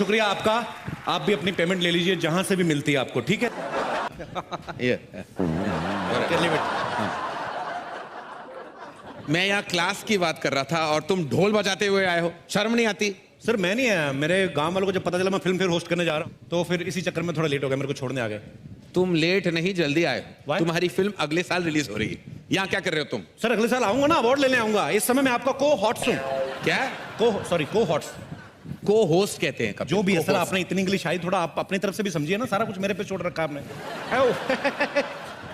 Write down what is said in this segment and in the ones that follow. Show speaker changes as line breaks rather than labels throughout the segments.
शुक्रिया आपका। आप भी अपनी पेमेंट ले लीजिए जहां से भी मिलती है आपको, ठीक है?
मैं यहाँ क्लास की बात कर रहा था और तुम ढोल बजाते हुए आए हो, शर्म नहीं आती?
सर मैं नहीं आया, मेरे गांव वालों को जब पता चला मैं फिल्म फेयर होस्ट करने जा रहा हूँ तो फिर इसी चक्कर में थोड़ा लेट हो गया, मेरे को छोड़ने आ गए।
तुम लेट नहीं, जल्दी आए हो।
Why?
तुम्हारी फिल्म अगले साल रिलीज हो रही है। यहाँ क्या कर रहे हो तुम?
सर अगले साल आऊंगा ना, अवार्ड लेने आऊंगा। इस समय मैं आपका को हॉट्स हूँ।
क्या?
को हॉट्स,
को होस्ट कहते हैं।
जो भी है सर, आपने इतनी इंग्लिश आई, थोड़ा आप अपनी तरफ से भी समझिए ना, सारा कुछ मेरे पे छोड़ रखा आपने।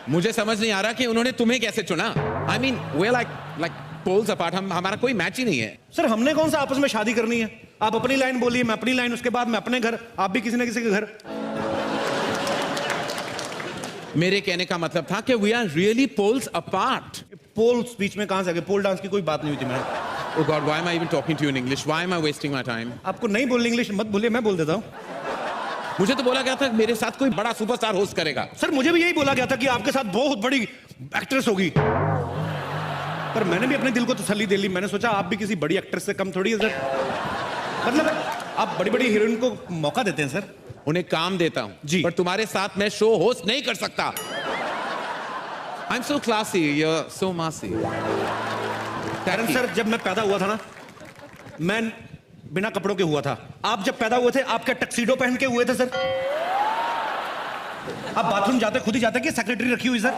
मुझे समझ नहीं आ रहा कि उन्होंने तुम्हें कैसे चुना। I mean we like poles apart, हमारा कोई मैच ही नहीं है।
सर हमने कौन सा आपस में शादी करनी है? आप अपनी लाइन बोलिए, मैं अपनी लाइन, उसके बाद मैं अपने घर, आप भी किसी ना किसी के घर।
मेरे कहने का मतलब था कि we are really poles apart.
Poles बीच में कहां से आ गए? पोल डांस की कोई बात नहीं हुई थी मैंने।
Oh God, why am I even talking to you in English? Why am I wasting my time?
आपको नहीं बोलनी इंग्लिश मत बोलिए, मैं बोल देता हूँ।
मुझे तो बोला गया था मेरे साथ कोई बड़ा सुपरस्टार होस्ट करेगा।
सर मुझे भी यही बोला गया था कि आपके साथ बहुत बड़ी एक्ट्रेस होगी, पर मैंने भी अपने दिल को तसल्ली दे ली। मैंने सोचा आप भी किसी बड़ी एक्ट्रेस से कम थोड़ी है सर। मतलब आप बड़ी बड़ी हीरोइन को मौका देते हैं सर।
उन्हें काम देता हूं
जी,
पर तुम्हारे साथ मैं शो होस्ट नहीं कर सकता। I'm so classy, you're so massy.
कारण सर जब मैं पैदा हुआ था ना, मैं बिना कपड़ों के हुआ था। आप जब पैदा हुए थे आप क्या टक्सीडो पहन के हुए थे सर? आप बाथरूम जाते खुद ही जाते कि सेक्रेटरी रखी हुई सर?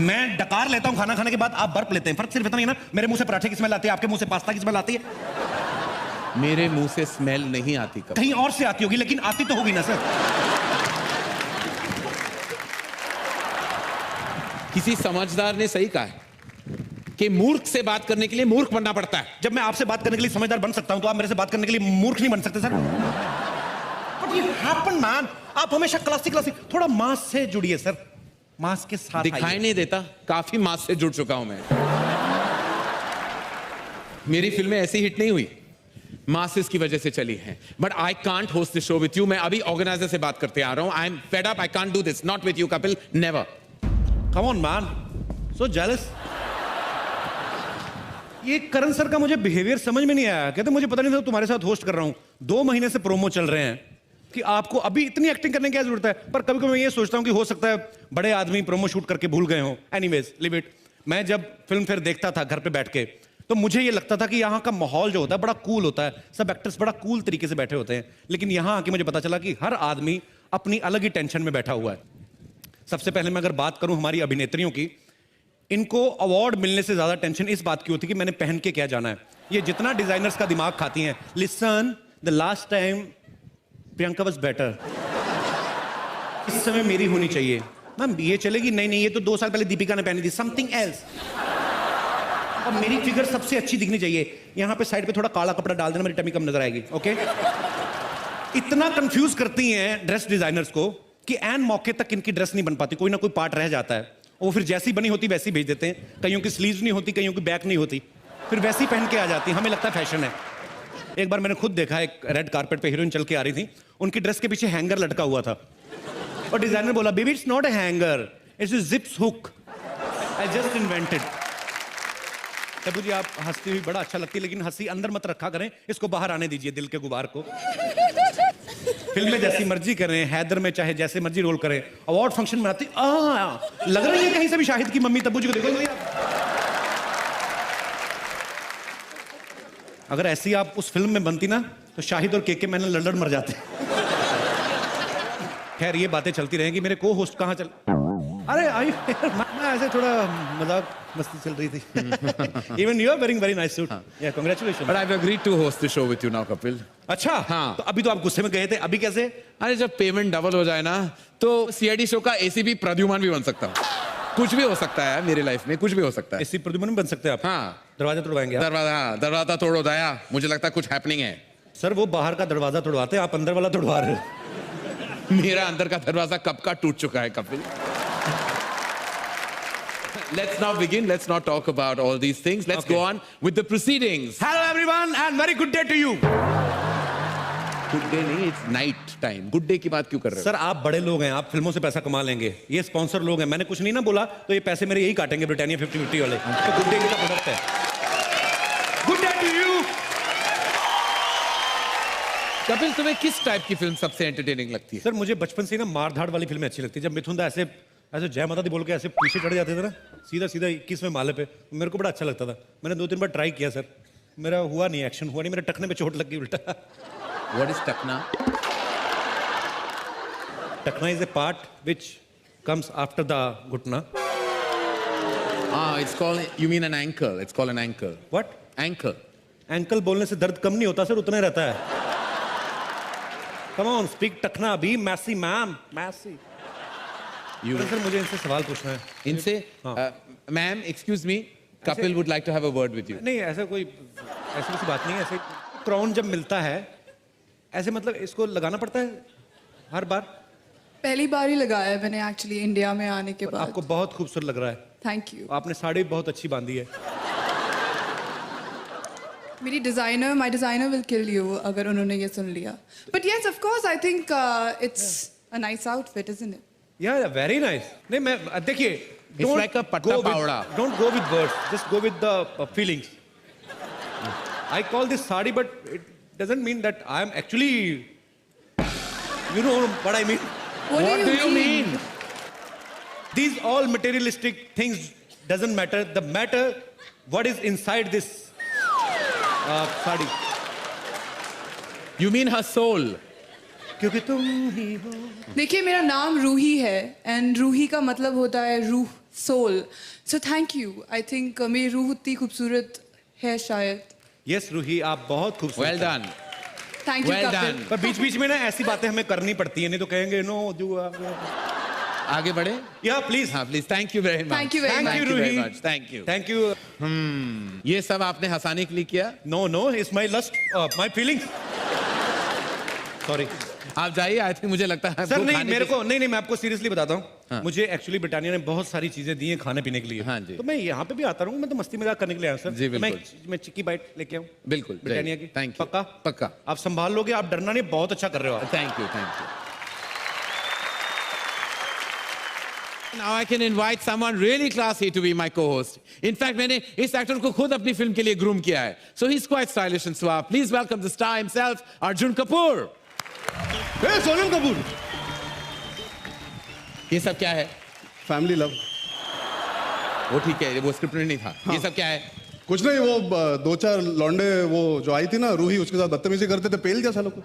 मैं डकार लेता हूं खाना खाने के बाद, आप बर्फ लेते हैं। फर्क सिर्फ इतना ही ना, मेरे मुंह से पराठे की स्मेल आती है, आपके मुंह से पास्ता की स्मेल आती है।
मेरे मुंह से स्मेल नहीं आती कभी।
कहीं और से आती होगी, लेकिन आती तो होगी ना सर।
किसी समझदार ने सही कहा है कि मूर्ख से बात करने के लिए मूर्ख बनना पड़ता है।
जब मैं आपसे बात करने के लिए समझदार बन सकता हूं तो आप मेरे से बात करने के लिए मूर्ख नहीं बन सकते sir. But it happened, man. आप हमेशा क्लासिक थोड़ा मास से जुड़िए सर, मास के साथ
दिखाई नहीं देता, काफी मास से जुड़ चुका हूं मैं। मेरी फिल्में ऐसी हिट नहीं हुई, मासेस की वजह से चली हैं। But I can't host this show with you. मैं अभी ऑर्गेनाइजर से बात करते आ रहा हूं। I am fed up, I can't do this, not with you Kapil, never.
Come on, man. So jealous. ये करण सर का मुझे बिहेवियर समझ में नहीं आया। कहते मुझे पता नहीं था तुम्हारे साथ होस्ट कर रहा हूं। 2 महीने से प्रोमो चल रहे हैं कि आपको अभी इतनी एक्टिंग करने की क्या जरूरत है। पर कभी कभी मैं ये सोचता हूं कि हो सकता है बड़े आदमी प्रोमो शूट करके भूल गए हों। Anyways live it. मैं जब फिल्म फेयर देखता था घर पे बैठ के, तो मुझे ये लगता था कि यहाँ का माहौल जो होता है बड़ा कूल होता है, सब एक्टर्स बड़ा कूल तरीके से बैठे होते हैं। लेकिन यहाँ आके मुझे पता चला कि हर आदमी अपनी अलग ही टेंशन में बैठा हुआ है। सबसे पहले मैं अगर बात करूं हमारी अभिनेत्रियों की, इनको अवार्ड मिलने से ज्यादा टेंशन इस बात की होती है कि मैंने पहन के क्या जाना है। ये जितना डिजाइनर्स का दिमाग खाती हैं, listen the last time Priyanka was better, इस समय मेरी होनी चाहिए। मैम ये चलेगी? नहीं ये तो 2 साल पहले दीपिका ने पहनी थी, समथिंग एल्स। अब मेरी फिगर सबसे अच्छी दिखनी चाहिए। यहां पे साइड पे थोड़ा काला कपड़ा डाल देना, मेरी टमी कम नजर आएगी। ओके इतना कंफ्यूज करती हैं ड्रेस डिजाइनर्स को कि एन मौके तक इनकी ड्रेस नहीं बन पाती, कोई ना कोई पार्ट रह जाता है। वो फिर जैसी बनी होती वैसी भेज देते हैं। कईयों की स्लीव्स नहीं होती, कईयों की बैक नहीं होती, फिर वैसी पहन के आ जाती है। हमें लगता है फैशन है। एक बार मैंने खुद देखा, एक रेड कारपेट पे हीरोइन चल के आ रही थी, उनकी ड्रेस के पीछे हैंगर लटका हुआ था और डिजाइनर बोला, baby it's not a hanger, it's a zips hook, I just invented. तब जी आप हंसती हुई बड़ा अच्छा लगती है, लेकिन हंसी अंदर मत रखा करें, इसको बाहर आने दीजिए, दिल के गुबार को। फिल्म में जैसी मर्जी करें, हैदर में चाहे जैसे मर्जी रोल करें, अवार्ड फंक्शन में आती लग रही है कहीं से भी शाहिद की मम्मी तब्बू जी को देखो। अगर ऐसी आप उस फिल्म में बनती ना तो शाहिद और केके मैंने लड़ मर जाते। खैर ये बातें चलती रहेंगी। मेरे को होस्ट कहाँ चल, अरे आई मैं ऐसे थोड़ा मजाक मस्ती चल रही थी। Even you are wearing very nice suit. Yeah, congratulations.
But I've agreed to host the show with you now, Kapil.
अच्छा
हाँ।
तो अभी तो आप गुस्से में गए थे, अभी कैसे?
अरे जब पेमेंट डबल हो जाए ना तो सीआईडी शो का एसीपी प्रद्युमन भी बन सकता हूँ। कुछ भी हो सकता है मेरी लाइफ में, कुछ भी हो सकता है।
एसी प्रद्युमन भी बन सकते हैं आप?
हाँ।
दरवाजा तोड़वाएंगे आप?
दरवाजा तोड़ो दया, मुझे लगता है कुछ हैपनिंग है।
सर वो बाहर का दरवाजा तोड़वाते हैं, आप अंदर वाला तोड़वा रहे हो।
मेरा अंदर का दरवाजा कब का टूट चुका है Kapil. Let's now begin. Let's not talk about all these things. Let's go on with the proceedings.
Hello everyone and very good day to you.
Good day नहीं, it's night time. Good day की बात क्यों कर रहे हो?
Sir आप बड़े लोग हैं, आप फिल्मों से पैसा कमा लेंगे, ये स्पॉन्सर लोग हैं, मैंने कुछ नहीं ना बोला तो ये पैसे मेरे यही काटेंगे, ब्रिटानिया 50-50 वाले। तो गुड डे का प्रोडक्ट है। Good day to you.
Kapil, तुम्हें किस टाइप की फिल्म सबसे एंटरटेनिंग लगती है?
सर मुझे बचपन से ही ना मार धाड़ वाली फिल्में अच्छी लगती है। जब मिथुन दा ऐसे ऐसे जय माता दी बोल के ऐसे पीछे चढ़ जाते थे ना, सीधा सीधा 21वें माले पे, मेरे को बड़ा अच्छा लगता था। मैंने 2-3 बार ट्राई किया सर, मेरा हुआ नहीं, एक्शन हुआ नहीं, मेरे टखने पे चोट लग गई उल्टा।
What is टकना?
टखना is a part which comes after the घुटना।
It's called, you mean an ankle. It's called an ankle.
What?
Ankle.
Ankle बोलने से दर्द कम नहीं होता सर, उतना ही रहता है। कम ऑन स्पीक टखना अभी, मैसी मैम, मैसी।
You,
सर मुझे इनसे सवाल पूछना है।
इनसे, ma'am, excuse me, Kapil would like to have a word with you.
नहीं ऐसा कोई ऐसी किसी बात नहीं है। ऐसे क्राउन जब मिलता है ऐसे मतलब इसको लगाना पड़ता है हर बार?
पहली बार ही लगाया है मैंने एक्चुअली इंडिया में आने के बाद।
आपको बहुत खूबसूरत लग रहा है।
Thank you.
आपने साड़ी बहुत अच्छी बांधी है।
मेरी designer, my designer will kill you अगर उन्होंने ये सुन लिया। But yes of course I think it's a nice outfit, isn't it?
या वेरी नाइस। नहीं मैं देखिए,
It's like a patta pawda.
Don't go with words, just go with the feelings. I call this sari but it doesn't mean that I am actually, you know what I mean.
What do you mean?
These all materialistic things doesn't matter. The matter what is inside this sari.
You mean her soul?
क्योंकि तुम ही हो।
देखिए मेरा नाम रूही है and Ruhi का मतलब होता है रूह, soul. So thank you. I think मेरी रूह उतनी खूबसूरत है शायद।
यस रूही, आप बहुत खूबसूरत
Well
हैं।
done.
Thank you
Well
Kapil.
done.
पर बीच बीच में ना ऐसी बातें हमें करनी पड़ती है, नहीं तो कहेंगे नो जो
आगे बढ़े?
या प्लीज।
हाँ, please. Thank you very much.
Thank you very
Thank
much।
you,
Thank you very
Ruhi.
much. Thank you.
Thank you.
ये सब आपने हंसाने के लिए किया?
No no it's my lust, my feelings. Sorry
आप जाइए। आई थिंक मुझे लगता है
सर।
आपको
नहीं
खाने
मेरे
की-
को नहीं, मैं आपको सीरियसली बताता हूँ।
हाँ।
मुझे एक्चुअली ब्रिटानिया ने बहुत सारी चीजें दी हैं खाने पीने के लिए।
हाँ जी।
तो मैं यहाँ पे भी आता रहूँ, मैं तो मस्ती मजाक करने के लिए आया हूँ सर।
जी,
तो
बिल्कुल।
मैं चिक्की बाइट लेके आऊँ
बिल्कुल
ब्रिटानिया की।
Thank you.
पक्का?
पक्का।
आप संभाल लोगे, आप डरना नहीं, बहुत अच्छा कर रहे हो आप।
Thank you. Thank you. Now I can invite someone really classy to be my co-host. In fact, मैंने इस एक्टर को खुद अपनी फिल्म के लिए ग्रूम किया है. So he's quite stylish and suave. Please welcome the star himself, Arjun Kapoor.
ए, सोनम कपूर।
ये सब क्या है?
Family love.
वो ठीक है, वो स्क्रिप्ट में नहीं था. ये सब क्या है?
कुछ नहीं, वो 2-4 लौंडे वो जो आई थी ना रूही, उसके साथ बदतमीजी करते थे, पेल दिया सालों को।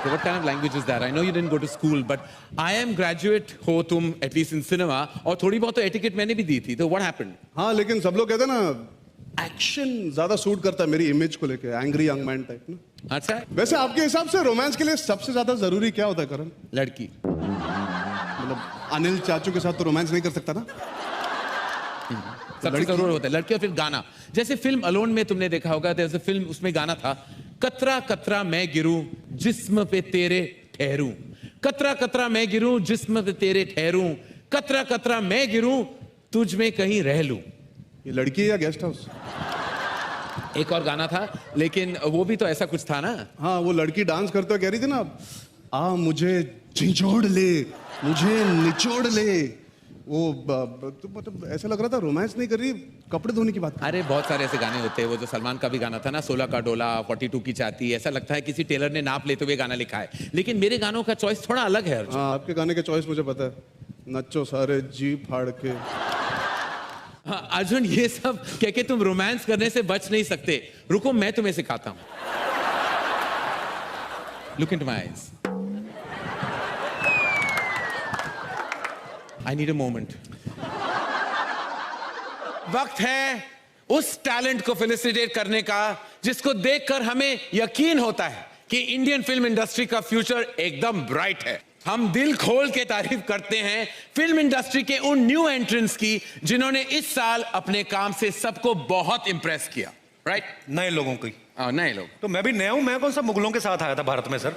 So what kind of language is that? I know you didn't go to school, but I am graduate हो तुम at least in cinema, और थोड़ी बहुत तो etiquette मैंने भी दी थी. So what happened?
हाँ लेकिन सब लोग कहते हैं ना एक्शन ज्यादा सूट करता है मेरी इमेज को लेके, एंग्री यंग मैन टाइप ना।
अच्छा है?
वैसे आपके हिसाब से रोमांस के लिए सबसे ज्यादा जरूरी क्या होता है करण?
लड़की.
मतलब अनिल चाचू के साथ तो रोमांस नहीं कर सकता ना।
सबसे जरूर होता है लड़की, और फिर गाना. जैसे फिल्म अलोन में तुमने देखा होगा, there's a फिल्म, उसमें गाना था, कतरा कतरा मैं गिरूं जिस्म पे तेरे ठहरूं, कतरा कतरा मैं गिरूं जिस्म पे तेरे ठहरूं, कतरा कतरा मैं गिरूं तुझ में कहीं रह लूं.
ये लड़की है या गेस्ट हाउस?
एक और गाना था, लेकिन वो भी तो ऐसा कुछ था ना.
हाँ वो लड़की डांस करते हुए कह रही थी ना, आ मुझे झिझोड़ ले, मुझे निचोड़ ले। वो तो मतलब ऐसा लग रहा था रोमांस नहीं कर रही, कपड़े धोने की बात।
अरे बहुत सारे ऐसे गाने होते हैं. वो जो सलमान का भी गाना था ना, 16 का डोला 42 की चाहती, ऐसा लगता है किसी टेलर ने नाप लेते हुए गाना लिखा है. लेकिन मेरे गानों का चॉइस थोड़ा अलग है अर्जुन.
हाँ आपके गाने के चॉइस मुझे पता है, नच्चो सारे जी फाड़ के।
हाँ, अर्जुन ये सब कह के तुम रोमांस करने से बच नहीं सकते. रुको मैं तुम्हें सिखाता हूं. Look into my eyes. I need a moment. वक्त है उस टैलेंट को फेलिसिटेट करने का जिसको देखकर हमें यकीन होता है कि इंडियन फिल्म इंडस्ट्री का फ्यूचर एकदम ब्राइट है. हम दिल खोल के तारीफ करते हैं फिल्म इंडस्ट्री के उन न्यू एंट्रेंट्स की जिन्होंने इस साल अपने काम से सबको बहुत इंप्रेस किया. राइट?
नए लोगों की।
नए लोग.
तो मैं भी नया हूं, मैं कौन सा मुगलों के साथ आया था भारत में सर।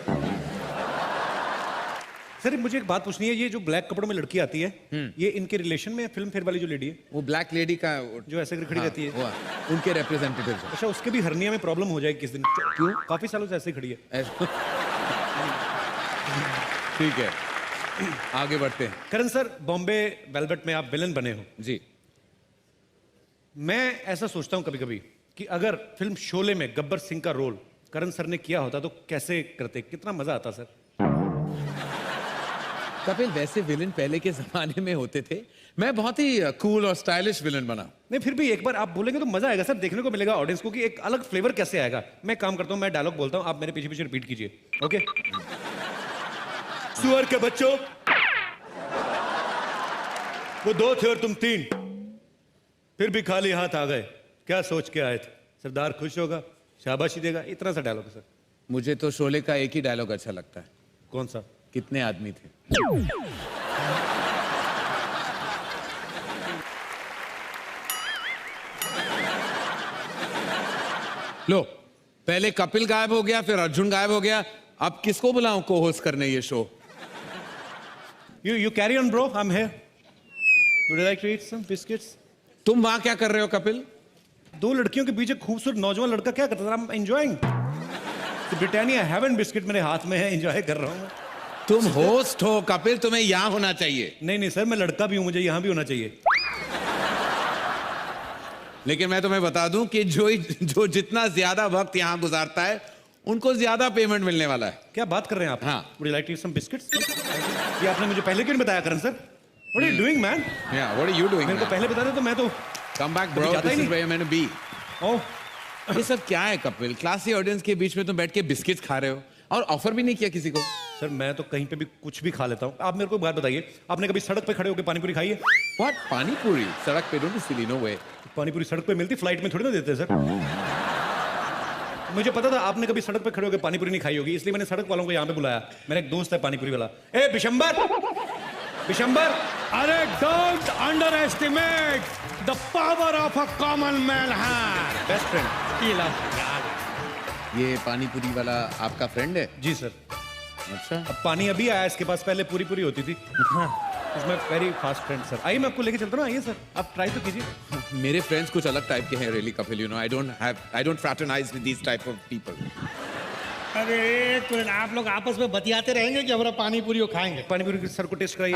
सर मुझे एक बात पूछनी है, ये जो ब्लैक कपड़ों में लड़की आती है, ये इनके रिलेशन में है फिल्म फेयर वाली जो लेडी है,
वो ब्लैक लेडी का
जो ऐसे करके खड़ी रहती है?
वो उनके रिप्रेजेंटेटिव.
अच्छा उसके भी हर्निया में प्रॉब्लम हो जाएगी किस दिन? क्यों? काफी सालों से ऐसे ही खड़ी है।
ठीक है, आगे बढ़ते हैं.
करण सर, बॉम्बे वेलवेट में आप विलन बने हो
जी.
मैं ऐसा सोचता हूं कभी कभी कि अगर फिल्म शोले में गब्बर सिंह का रोल करण सर ने किया होता तो कैसे करते, कितना मजा आता सर।
कपिल वैसे विलन पहले के जमाने में होते थे, मैं बहुत ही कूल और स्टाइलिश विलन बना।
नहीं फिर भी एक बार आप बोलेंगे तो मजा आएगा सर, देखने को मिलेगा ऑडियंस को कि एक अलग फ्लेवर कैसे आएगा। मैं काम करता हूं, मैं डायलॉग बोलता हूं, आप मेरे पीछे पीछे रिपीट कीजिए, ओके। सुअर के बच्चों, वो 2 थे और तुम 3, फिर भी खाली हाथ आ गए, क्या सोच के आए थे? सरदार खुश होगा, शाबाशी देगा, इतना सा डायलॉग है सर।
मुझे तो शोले का एक ही डायलॉग अच्छा लगता है।
कौन सा?
कितने आदमी थे? लो, पहले कपिल गायब हो गया, फिर अर्जुन गायब हो गया, अब किसको बुलाऊं को होस्ट करने ये show?
You carry on bro, I'm here. Would you like to eat some biscuits?
तुम वहां क्या कर रहे हो कपिल?
2 लड़कियों के बीच एक खूबसूरत नौजवान लड़का क्या करता था? I'm enjoying. Britannia haven biscuit मेरे हाथ में है, एंजॉय कर रहा हूँ मैं।
तुम होस्ट हो कपिल, तुम्हें यहां होना चाहिए।
नहीं नहीं सर, मैं लड़का भी हूं, मुझे यहां भी होना चाहिए।
लेकिन मैं तुम्हें बता दूं कि जो जितना ज्यादा वक्त यहां गुजारता है उनको ज्यादा पेमेंट मिलने वाला है।
क्या बात कर रहे हैं आप?
हाँ।
Would you like to eat some biscuits? ये आपने मुझे पहले क्यों नहीं बताया करण sir? What are you doing man?
Yeah, what are you doing?
मेरे को पहले बता दे तो मैं तो
Come back bro,
जाता ही
this is
नहीं।
where you're meant to be।
ओह
ये सब क्या है कपिल? क्लासी ऑडियंस के बीच में तुम बैठ के बिस्किट्स खा रहे हो और ऑफर भी नहीं किया किसी को।
सर मैं तो कहीं पे भी कुछ भी खा लेता हूँ। आप मेरे को एक बात बताइए, आपने कभी सड़क पे खड़े होकर पानी पूरी खाई है?
What? पानी पूरी सड़क पे? डोंट सिली, नो वे।
पानी पूरी सड़क पे मिलती, फ्लाइट में थोड़ी ना देते सर। मुझे पता था आपने कभी सड़क पे खड़े होकर पानी पूरी नहीं खाई होगी, इसलिए मैंने सड़क वालों को यहाँ पे बुलाया। मेरा एक दोस्त है पानी पूरी वाला। ए बिशंबर, बिशंबर,
अरे don't underestimate the power of a common man है।
Best friend.
ये पानी पूरी वाला आपका फ्रेंड है?
जी सर।
अच्छा।
अब पानी अभी आया इसके पास, पहले पूरी पूरी होती थी। इसमें वेरी फास्ट फ्रेंड सर। आइए मैं आपको लेके चलता हूँ, आइए सर, आप ट्राई तो कीजिए।
मेरे फ्रेंड्स कुछ अलग टाइप के हैं really Kapil, you know I don't fraternize with this type of people.
अरे एक मिनट, आप लोग आपस में बतियाते रहेंगे कि हमारा पानी पूरी वो खाएंगे?
पानी पूरी सर को टेस्ट कराइए।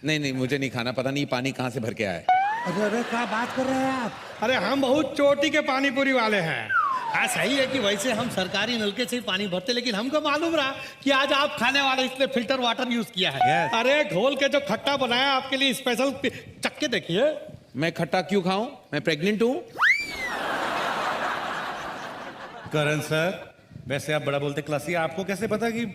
नहीं मुझे नहीं खाना, पता नहीं पानी कहाँ से भर के आया है।
अरे अरे क्या बात कर रहे हैं आप? अरे हम बहुत चोटी के पानी पूरी वाले हैं। हाँ सही है कि वैसे हम सरकारी नलके से ही पानी भरते, लेकिन हमको मालूम रहा कि आज आप खाने वाले इसलिए फिल्टर वाटर यूज किया है।
Yes.
अरे घोल के जो खट्टा बनाया आपके लिए स्पेशल, चक्के देखिए।
मैं खट्टा क्यों खाऊं? मैं प्रेग्नेंट हूं।
करण सर वैसे आप बड़ा बोलते क्लासी, आपको कैसे पता कि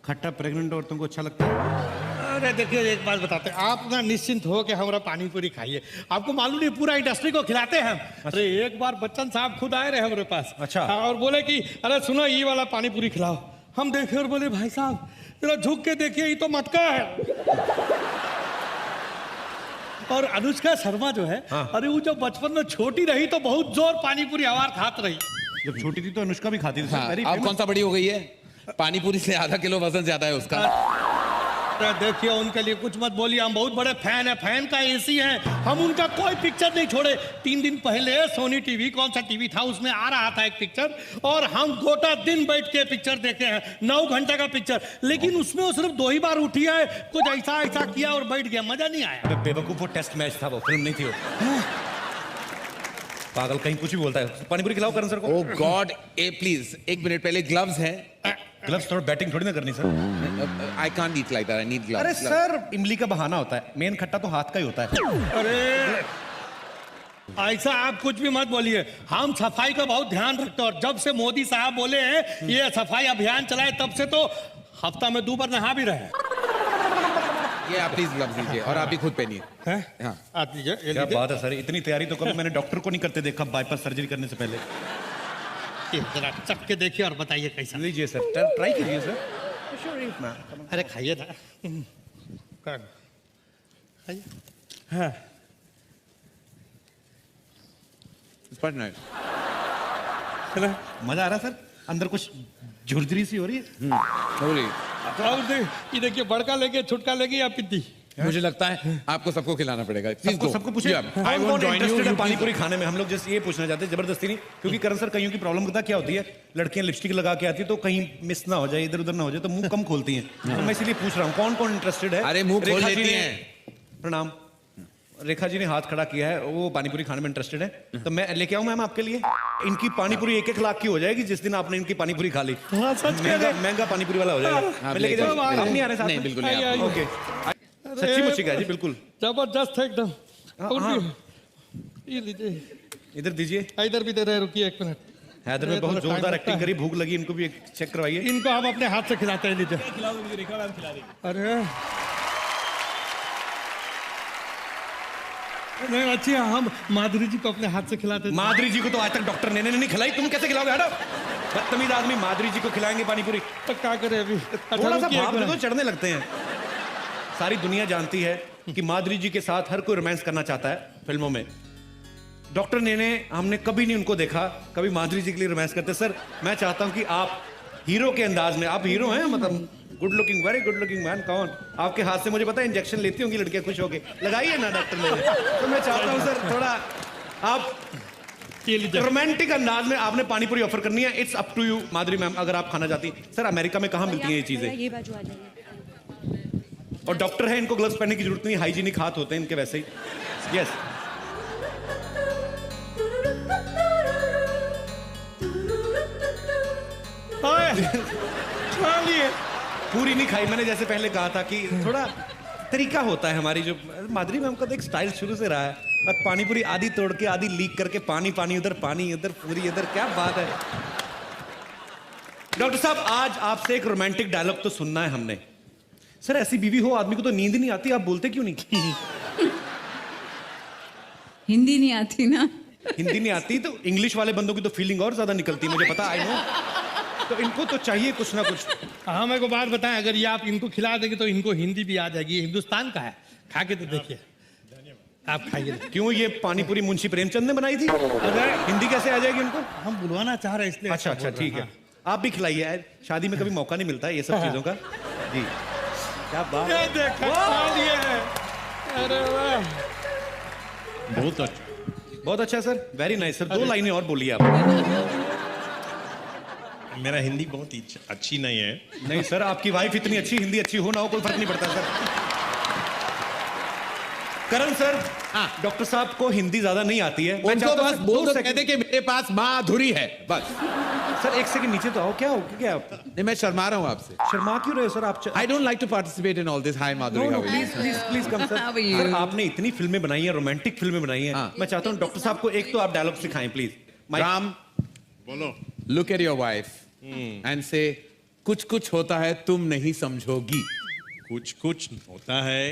खट्टा प्रेग्नेंट और तुमको अच्छा लगता है?
अरे देखिए एक बात बताते हैं, आप ना निश्चिंत हो के हमारा पानी पूरी खाइए। आपको मालूम नहीं पूरा इंडस्ट्री को खिलाते हैं हम। अरे एक बार बच्चन साहब खुद आए रहे हमारे पास।
अच्छा।
हाँ, और बोले कि अरे सुनो ये वाला पानी पूरी खिलाओ। हम देखे और बोले भाई साहब जरा झुक के देखिए, ये तो मटका है। और अनुष्का शर्मा जो है,
हाँ।
अरे वो जब बचपन में छोटी रही तो बहुत जोर पानी पूरी आवाज खात रही।
जब छोटी थी तो अनुष्का भी खाती थी सर।
हाँ,
Very
अब
famous।
कौन सा बड़ी हो गई है? पानी पूरी से आधा किलो वजन ज्यादा है उसका।
अरे देखिए उनके लिए कुछ मत बोलिए, हम बहुत बड़े फैन है, फैन का एसी है। हम उनका कोई पिक्चर नहीं छोड़े। 3 दिन पहले सोनी टीवी, कौन सा टीवी था, उसमें आ रहा था एक पिक्चर, और हम गोटा दिन बैठ के पिक्चर देखे हैं। 9 घंटे का पिक्चर, लेकिन उसमें वो सिर्फ 2 ही बार उठी है, कुछ ऐसा ऐसा किया और बैठ गया, मजा नहीं आया।
अबे बेवकूफ, वो टेस्ट मैच था, वो फिल्म नहीं थी वो। पागल कहीं कुछ भी बोलता है। पानी पूरी खिलाओ करण सर को।
ओ गॉड, ए प्लीज एक मिनट, पहले ग्लव्स हैं।
ग्लव्स थोड़ा बैटिंग थोड़ी ना करनी sir.
I can't eat like that, I need gloves.
अरे सर इमली का बहाना होता है, मेन खट्टा तो हाथ का ही होता है।
अरे ऐसा आप कुछ भी मत बोलिए, हम सफाई का बहुत ध्यान रखते हैं। और जब से मोदी साहब बोले हैं ये सफाई अभियान चलाए, तब से तो हफ्ता में 2 बार नहा भी रहे।
ये आप प्लीज ग्लव्स दीजिए और आप भी खुद पहनिए।
हैं?
हाँ।
आप लीजिए, ये
क्या
लीजिए।
बात है सर, इतनी तैयारी तो कभी मैंने डॉक्टर को नहीं करते देखा बाईपास सर्जरी करने से पहले।
ये जरा चख के देखिए और बताइए कैसा।
लीजिए सर, ट्राई कीजिए सर।
अरे खाइए ना। खाइए। हाँ।
It's quite nice.
चला।
मजा आ रहा है सर, अंदर कुछ झुरझुरी सी हो रही है।
Holy.
और ये देखिए, बड़का लेके छुटका लेके या पिद्दी।
मुझे लगता है आपको सबको खिलाना पड़ेगा।
सबको पूछे
आई वोंट जॉइन
इंटरेस्टेड है
यू
पानी पूरी खाने में। हम लोग जैसे ये पूछना चाहते हैं, जबरदस्ती नहीं, क्योंकि करण सर कईयों की प्रॉब्लम पता क्या होती है, लड़कियां लिपस्टिक लगा के आती है तो कहीं मिस ना हो जाए, इधर उधर ना हो जाए, तो मुंह कम खोलती हैं। तो मैं इसीलिए पूछ रहा हूँ कौन कौन इंटरेस्टेड है।
अरे मुंह खोल
रेखा जी
लेती
ने-
हैं।
प्रणाम। रेखा जी ने हाथ खड़ा किया है, वो पानीपुरी खाने में इंटरेस्टेड है, तो मैं लेके आऊं मैम आपके लिए। इनकी पानीपुरी 1-1 लाख की हो जाएगी जिस दिन आपने इनकी पानीपुरी खा ली।
हाँ, सच कह रहे।
महंगा पानीपुरी वाला हो जाएगा। मैं लेके जाऊं? आप नहीं आ रहे साथ में?
नहीं, बिल्कुल नहीं, आप-
ओके, सच्ची मुच्ची का जी, बिल्कुल।
जबरदस्त है एकदम।
हाँ।
ये लीजिए,
इधर दीजिए।
इधर भी दे रहे, रुकिए 1 मिनट।
हैदर में बहुत
थोड़ा
जोरदार
टाइम
एक्टिंग
लगता
करी, भूख लगी, इनको भी एक चेक करवाइए।
इनको हम अपने हाथ से खिलाते हैं, लीजिए। अरे नहीं, अच्छी है, हम माधुरी जी को अपने हाथ से खिलाते थे।
माधुरी जी को तो आज तक डॉक्टर ने नहीं खिलाई, तुम कैसे खिलाओगे? हटो, बदतमीज आदमी। माधुरी जी को खिलाएंगे पानीपुरी?
तो क्या करें अभी? अच्छा,
थोड़ा सा
रुकिए,
भाप
एक
दे दो,
मिनट।
चढ़ने लगते हैं। सारी दुनिया जानती है कि माधुरी जी के साथ हर कोई रोमांस करना चाहता है फिल्मों में। डॉक्टर ने हमने कभी नहीं उनको देखा कभी माधुरी जी के लिए रोमांस करते। सर, मैं चाहता हूं कि आप हीरो के अंदाज में, आप हीरो हैं, मतलब good looking, very good looking man, कौन आपके हाथ से मुझे पता है इंजेक्शन लेती होंगी लड़कियां खुश होके, लगाइए ना डॉक्टर ने। तो मैं चाहता हूं सर थोड़ा आप
ये लीजिए।
रोमांटिक अंदाज में आपने पानीपुरी ऑफर करनी है। It's up to you Madhuri ma'am, अगर आप खाना चाहती। सर, अमेरिका में कहाँ मिलती हैं ये चीजें?
ये बाजू आ जाइए।
और डॉक्टर है, इनको ग्लव्स पहनने की जरूरत नहीं, हाइजीनिक हाथ होते हैं इनके वैसे ही। यस, पूरी नहीं खाई मैंने, जैसे पहले कहा था कि थोड़ा तरीका होता है हमारी जो माधुरी मैम का तो एक स्टाइल शुरू से रहा है। और पानीपुरी आधी तोड़ के आधी लीक करके, पानी पानी उधर, पानी उधर, पूरी इधर, क्या बात है। डॉक्टर साहब, आज आपसे एक रोमांटिक डायलॉग तो सुनना है हमने। सर, ऐसी बीवी हो आदमी को तो नींद नहीं आती, आप बोलते क्यों नहीं?
हिंदी नहीं आती ना।
हिंदी नहीं आती तो इंग्लिश वाले बंदों की तो फीलिंग और ज्यादा निकलती है, मुझे पता, आई नो। तो इनको तो चाहिए कुछ ना कुछ।
हाँ, मेरे को बात बताएं, अगर ये आप इनको खिला देंगे तो इनको हिंदी भी आ जाएगी। ये हिंदुस्तान का है, खा के तो देखिए। आप खाइए।
क्यों, ये पानीपुरी मुंशी प्रेमचंद ने बनाई थी? अगर हिंदी कैसे आ जाएगी उनको?
हम बुलवाना चाह रहे हैं इसलिए।
अच्छा अच्छा, ठीक है, आप भी खिलाइए यार, शादी में कभी मौका नहीं मिलता है ये सब चीजों का। जी, क्या बात
ये
है।
देखा, खा लिए हैं। अरे वाह,
बहुत अच्छा।
बहुत अच्छा सर, वेरी नाइस सर। 2 लाइनें और बोलिए आप।
मेरा हिंदी बहुत ही अच्छी नहीं है।
नहीं सर, आपकी वाइफ इतनी अच्छी, हिंदी अच्छी हो ना हो कोई फर्क नहीं पड़ता सर। करण सर, डॉक्टर साहब को हिंदी ज्यादा नहीं आती है। मैं
उनको
चाहता हूं
बस
सर,
बोल
2
दो,
सेकंड।
कहते कि मेरे पास माधुरी है, बस।
सर 1 सेकंड नीचे तो आओ, क्या हो क्या आप
नहीं, मैं शर्मा रहा हूँ आपसे।
शर्मा क्यों रहे हो सर आप?
I don't like to participate in all this. Hi Madhuri,
no no,
how are you?
Please please please come sir.
How are you?
Sir, आपने इतनी फिल्में बनाई हैं, रोमांटिक फिल्में बनाई हैं।
हाँ।
मैं चाहता हूँ डॉक्टर साहब को एक तो आप डायलॉग सिखाएं प्लीज।
राम,
बोलो।
look at your wife and say, कुछ कुछ होता है तुम नहीं समझोगी।
कुछ कुछ होता है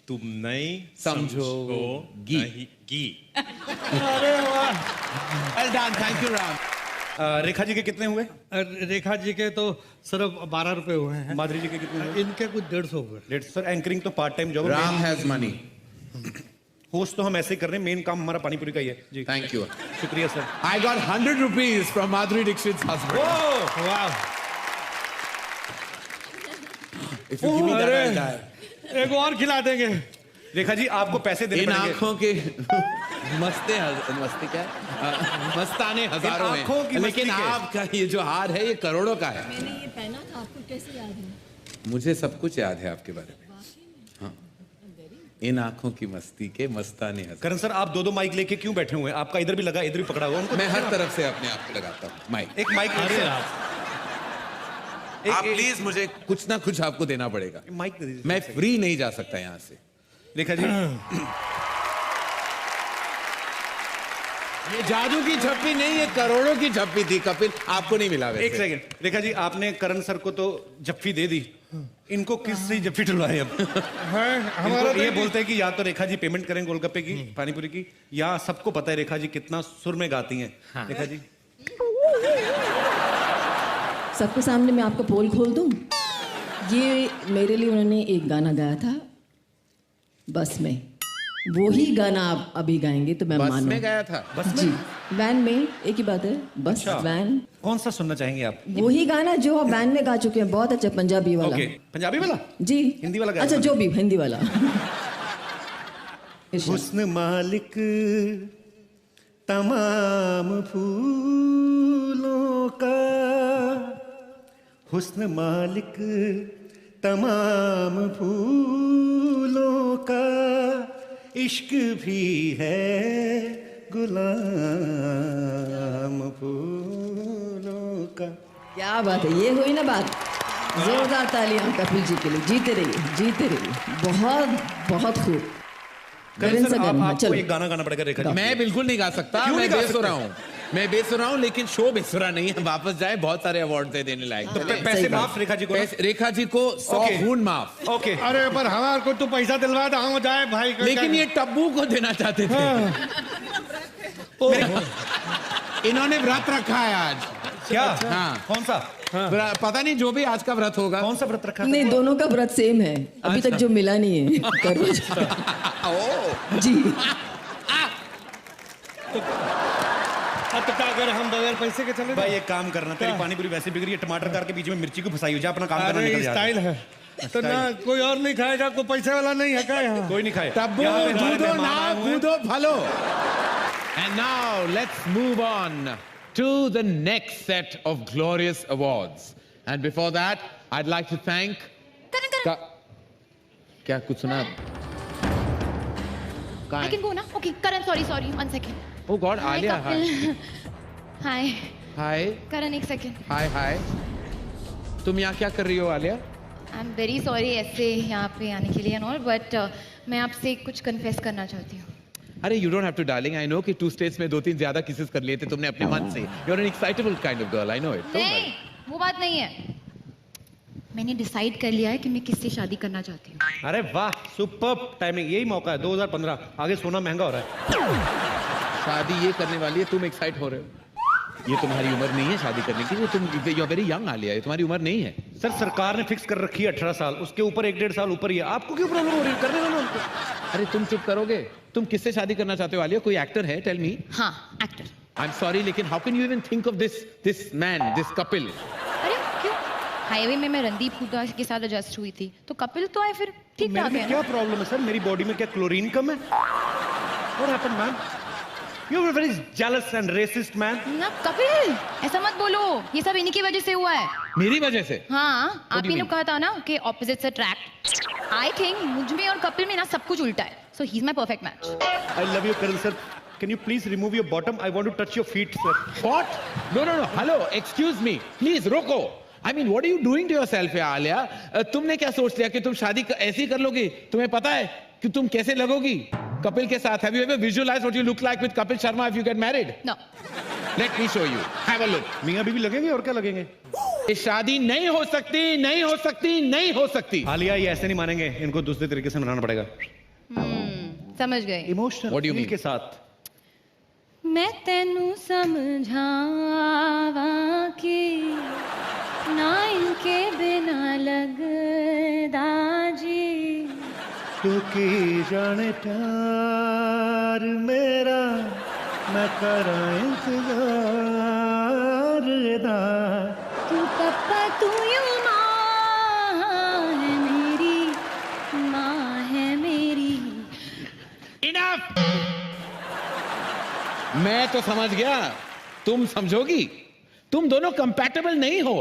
तुम नहीं
समझोगी।
समझोगी।
अरे वाह।
Well done, thank you Ram.
Rekha ji के कितने हुए?
रेखा जी के तो सिर्फ 12 रुपए हुए हैं।
माधुरी जी के कितने हुए?
इनके कुछ 150 हुए।
लेट सर, एंकरिंग तो part time job.
Ram has money.
Host तो हम ऐसे ही कर रहे हैं, मेन काम हमारा पानीपुरी का ही है जी।
Thank you.
शुक्रिया sir.
I got 100 rupees from Madhuri Dixit's husband.
वाह।
If you give me that,
अरे,
I'll die.
एक और खिला देंगे।
रेखा जी, आपको पैसे देने
इन
पड़ेंगे।
आंखों के मस्ते क्या मस्ताने हजारों
इन आंखों की
में,
मस्ती
लेकिन
के।
आपका ये जो हार है ये करोड़ों का है।
मैंने ये पहना था, आपको कैसे याद है?
मुझे सब कुछ याद है आपके बारे में। हाँ, इन आंखों की मस्ती के मस्ताने हजार।
करण सर, आप 2 माइक लेके क्यों बैठे हुए हैं? आपका इधर भी लगा, इधर भी पकड़ा हुआ, उनको
मैं हर तरफ से अपने आप को लगाता हूँ माइक।
एक माइक
अरे
दीजिए।
आप प्लीज मुझे कुछ ना कुछ आपको देना पड़ेगा।
माइक दे दीजिए।
मैं फ्री नहीं जा सकता यहाँ से।
रेखा जी,
ये जादू की झप्पी नहीं, ये करोड़ों की झप्पी थी कपिल, आपको नहीं मिला वैसे।
एक सेकंड। रेखा जी, आपने करण सर को तो जफ्फी दे दी, इनको किस से जफ्फी डुलवाए अब?
हमारा
इनको ये बोलते हैं कि या तो रेखा जी पेमेंट करें गोलगप्पे की, पानीपुरी की, या सबको पता है रेखा जी कितना सुर में गाती हैं। रेखा जी,
सबके सामने मैं आपका पोल खोल दूं। ये मेरे लिए उन्होंने एक गाना गाया था बस में, वो ही गाना आप अभी गाएंगे तो मैं
बस
मानूं।
में गया था।
बस
जी, वैन में, एक ही बात है, बस
अच्छा।
वैन।
कौन सा सुनना चाहेंगे आप?
वो ही गाना जो आप वैन में गा चुके हैं, बहुत अच्छा, पंजाबी वाला।
ओके, पंजाबी वाला?
जी,
हिंदी वाला गाया
अच्छा,
था?
जो भी हिंदी वाला।
हुस्न मालिक तमाम फूलों का, हुस्न मालिक तमाम फूलों का, इश्क भी है गुलाम फूलों का।
क्या बात है, ये हुई ना बात। जोरदार तालियां कपिल जी के लिए। जीते रहिए बहुत बहुत खूब।
करण सर,
हाँ,
आपको
चलो।
एक गाना गाना पड़ेगा रेखा जी।
मैं बिल्कुल नहीं गा सकता,
क्यों
मैं
नहीं गा
बेसुरा
सकते?
हूँ, मैं बेसुरा हूँ, लेकिन शो बेसुरा नहीं है। वापस जाए, बहुत सारे अवार्ड दे देने लायक।
तो पैसे
सही बात।
माफ रेखा जी को ना?
रेखा जी को 100
ओके।
खून माफ।
ओके,
अरे पर हमारे को तो पैसा दिलवा दो, हम जाए भाई का
लेकिन ये टब्बू को देना चाहते थे। इन्होंने व्रत रखा है आज।
क्या?
हाँ।
कौन सा?
पता नहीं, जो भी आज का व्रत होगा।
कौन सा व्रत रखा था?
नहीं, दोनों का व्रत सेम है, अभी तक जो मिला नहीं है। करवा चौथ। जी।
अब तो क्या करें हम बगैर पैसे के चले
भाई
जाएं?
एक काम करना, तेरी पानी पूरी वैसे बिक रही है, टमाटर काट के बीच में मिर्ची को फंसाई हो जा, अपना काम करना,
अरे
निकल जा।
स्टाइल है तो ना, कोई और नहीं खाएगा, कोई पैसे वाला नहीं है क्या यहाँ?
कोई नहीं खाए।
तब्बू
यहाँ पे हमारे
कूदो
मेहमान
ना
आए हुए हैं।
कूदो फलो। And now let's move on to the next set of glorious awards. And before that, I'd like to thank. क्या कुछ सुना?
I can go now? Okay, Karan, sorry, 1 second.
Oh God,
Hi,
Alia, hi.
Kapil. Hi.
Hi,
Karan, 1 second.
hi. तुम यहाँ क्या कर रही हो, Alia?
I'm very sorry ऐसे यहाँ पे आने के लिए and all, but मैं आपसे कुछ confess करना चाहती हूँ.
अरे you don't have to, darling. I know कि 2 states में 2-3 ज्यादा kisses कर लिए थे तुमने अपने मन से. You're an excitable kind of girl. I know it. Don't
नहीं,
worry.
वो बात नहीं है. मैंने डिसाइड कर लिया है कि मैं किससे शादी करना चाहती हूँ.
अरे वाह, सुपर्ब टाइमिंग, यही मौका है। 2015 आगे सोना महंगा हो रहा है।
शादी ये करने वाली है, तुम एक्साइट हो रहे हो? ये तुम्हारी उम्र नहीं है शादी करने की, ये तुम you are very young Alia, ये तुम्हारी उम्र नहीं है।
सर सरकार ने फिक्स कर रखी है 18 साल, उसके ऊपर 1-1.5 साल ऊपर ही है। आपको क्यों प्रॉब्लम हो रही है? करने दो ना उनको।
अरे तुम चुप करोगे? तुम किससे शादी करना चाहते हो आलिया? कोई एक्टर है? Tell me.
हाँ, एक्टर.
आई एम सॉरी, लेकिन how can you even think of this man, this Kapil?
अरे क्यों? हाईवे में मैं रणदीप हुड्डा के साथ एडजस्ट हुई थी, तो कपिल तो आए फिर ठीक
मेरे
ठाक
में
है
क्या
ना?
प्रॉब्लम है सर? मेरी बॉडी में क्या क्लोरीन कम है? What happened, man? You are a very jealous and racist man.
ना कपिल, ऐसा मत बोलो, ये सब इन्हीं की वजह से हुआ है.
मेरी वजह से?
हाँ,
do
आप
you
ही ने
mean?
कहा था ना कि ऑपोजिट्स अट्रैक्ट. आई थिंक मुझ में और कपिल में ना सब कुछ उल्टा है. So he is my perfect match.
I love you, Karan sir. Can you please remove your bottom? I want to touch your feet, sir.
What? No. Hello, excuse me. Please, रोको. I mean, what are you doing to yourself, यार आलिया? तुमने क्या सोच लिया कि तुम शादी ऐसी कर लोगी? तुम्हें पता है कि तुम कैसे लगोगी कपिल के साथ? Have you ever visualized what you look like with Kapil Sharma if you get married?
No.
Let me show you. Have a look.
मियाँ बीवी लगेंगे और क्या लगेंगे?
ये शादी नहीं हो सकती.
आलिया ये ऐसे नहीं मानेंगे, इनको दूसरे तरीके से मनाना पड़ेगा।
समझ गए.
Emotional
What do you mean?
के साथ।
मैं तेनू समझावा कि ना इनके बिना लगदा जी.
तू की जाने प्यार मेरा, मैं करा इंतजार दा।
तू पप्पा तू यूं माँ है मेरी.
Enough! मैं तो समझ गया, तुम समझोगी. तुम दोनों कंपैटिबल नहीं हो.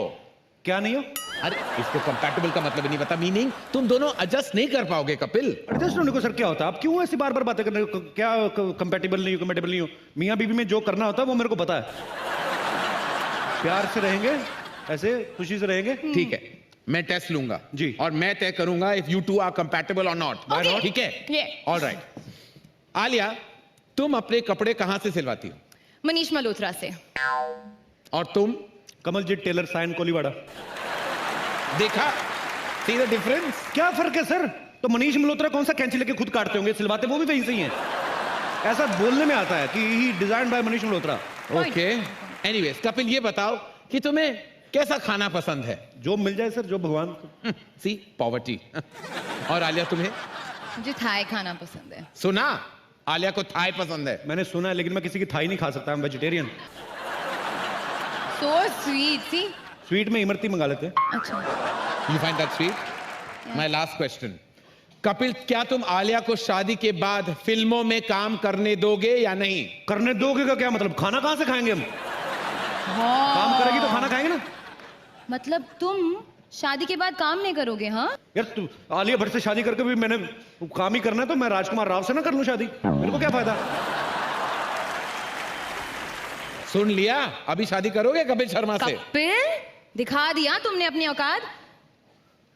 क्या नहीं हो?
अरे इसको कंपैटिबल का मतलब नहीं पता. मीनिंग तुम दोनों एडजस्ट नहीं कर पाओगे कपिल.
एडजस्ट होने को सर क्या होता है? आप क्यों ऐसी बार बार बातें कर रहे हो? क्या कंपैटिबल नहीं हो, कंपैटिबल नहीं हो? मियाँ बीवी में जो करना होता है वो मेरे को पता है। प्यार से रहेंगे, ऐसे खुशी से रहेंगे।
ठीक है, मैं टेस्ट लूंगा
जी।
और मैं तय करूंगा if you two are compatible और नॉट.
Okay.
ठीक है?
Yeah.
ऑलराइट. आलिया, तुम अपने कपड़े कहां से सिलवाती हो?
मनीष मल्होत्रा से.
और तुम?
कमलजीत टेलर, साइन कोलीवाड़ा।
देखा, सी द डिफरेंस.
क्या फर्क है सर? तो मनीष मल्होत्रा कौन सा कैंची लेके खुद काटते होंगे, सिलवाते वो भी वहीं से ही हैं। ऐसा बोलने में आता है कि he design by Manish Malhotra.
Okay. Anyways Kapil, ये बताओ कि तुम्हें कैसा खाना पसंद है?
जो मिल जाए सर, जो भगवान को।
सी पॉवर्टी. और आलिया, तुम्हें?
मुझे थाई खाना पसंद है.
सुना, आलिया को थाई पसंद है.
मैंने सुना है, लेकिन मैं किसी की थाई नहीं खा सकता, मैं vegetarian.
So sweet. See.
Sweet में इमरती मंगा लेते हैं।
अच्छा.
You find that sweet? My last question. Kapil, क्या तुम आलिया को शादी के बाद फिल्मों में काम करने दोगे या नहीं?
करने दोगे का क्या मतलब? खाना कहां से खाएंगे हम? काम करेगी तो खाना खाएंगे ना।
मतलब तुम शादी के बाद काम नहीं करोगे? हाँ,
यार तू आलिया भट्ट से शादी करके भी मैंने काम ही करना है, तो मैं राजकुमार राव से ना कर लूं शादी? मेरे को क्या फायदा?
सुन लिया, अभी शादी करोगे कपिल शर्मा से?
कपिल, दिखा दिया तुमने अपनी औकात।